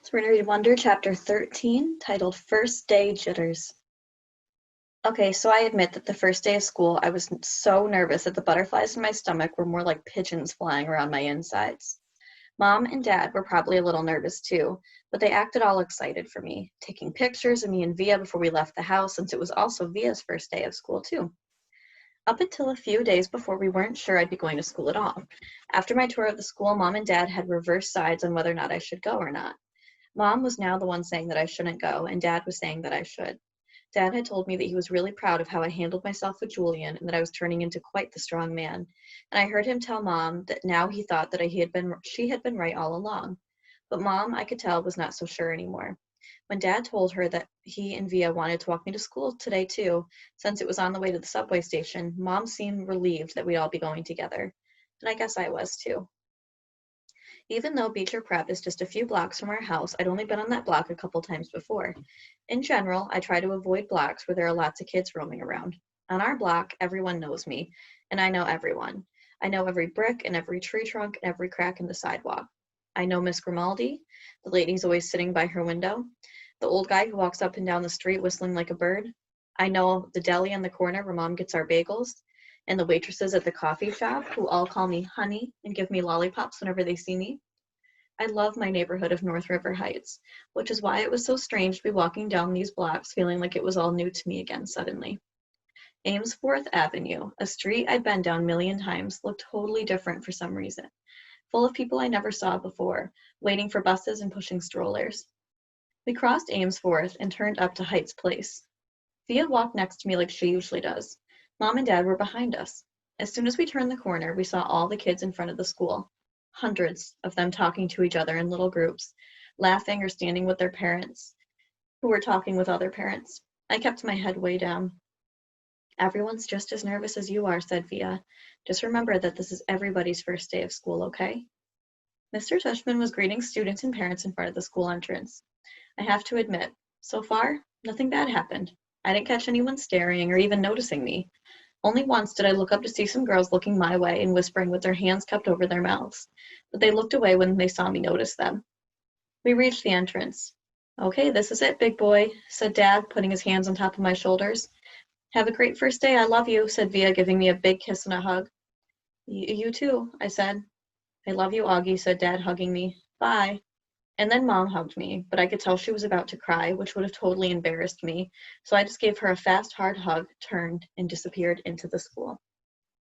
So we're going to read Wonder Chapter 13, titled First Day Jitters. Okay, so I admit that the first day of school, I was so nervous that the butterflies in my stomach were more like pigeons flying around my insides. Mom and Dad were probably a little nervous too, but they acted all excited for me, taking pictures of me and Via before we left the house, since it was also Via's first day of school too. Up until a few days before, we weren't sure I'd be going to school at all. After my tour of the school, Mom and Dad had reversed sides on whether or not I should go or not. Mom was now the one saying that I shouldn't go, and Dad was saying that I should. Dad had told me that he was really proud of how I handled myself with Julian and that I was turning into quite the strong man. And I heard him tell Mom that now he thought that she had been right all along. But Mom, I could tell, was not so sure anymore. When Dad told her that he and Via wanted to walk me to school today too, since it was on the way to the subway station, Mom seemed relieved that we'd all be going together. And I guess I was too. Even though Beecher Prep is just a few blocks from our house, I'd only been on that block a couple times before. In general, I try to avoid blocks where there are lots of kids roaming around. On our block, everyone knows me, and I know everyone. I know every brick and every tree trunk and every crack in the sidewalk. I know Miss Grimaldi, the lady who's always sitting by her window, the old guy who walks up and down the street whistling like a bird. I know the deli on the corner where Mom gets our bagels, and the waitresses at the coffee shop who all call me honey and give me lollipops whenever they see me. I love my neighborhood of North River Heights, which is why it was so strange to be walking down these blocks feeling like it was all new to me again suddenly. Amesforth Avenue, a street I'd been down a million times, looked totally different for some reason, full of people I never saw before, waiting for buses and pushing strollers. We crossed Amesforth and turned up to Heights Place. Via walked next to me like she usually does. Mom and Dad were behind us. As soon as we turned the corner, we saw all the kids in front of the school. Hundreds of them talking to each other in little groups, laughing or standing with their parents, who were talking with other parents. I kept my head way down. Everyone's just as nervous as you are, said Via. Just remember that this is everybody's first day of school, okay? Mr. Tushman was greeting students and parents in front of the school entrance. I have to admit, so far, nothing bad happened. I didn't catch anyone staring or even noticing me. Only once did I look up to see some girls looking my way and whispering with their hands cupped over their mouths, but they looked away when they saw me notice them. We reached the entrance. Okay, this is it, big boy, said Dad, putting his hands on top of my shoulders. Have a great first day, I love you, said Via, giving me a big kiss and a hug. You too, I said. I love you, Augie, said Dad, hugging me. Bye. And then Mom hugged me, but I could tell she was about to cry, which would have totally embarrassed me, so I just gave her a fast, hard hug, turned, and disappeared into the school.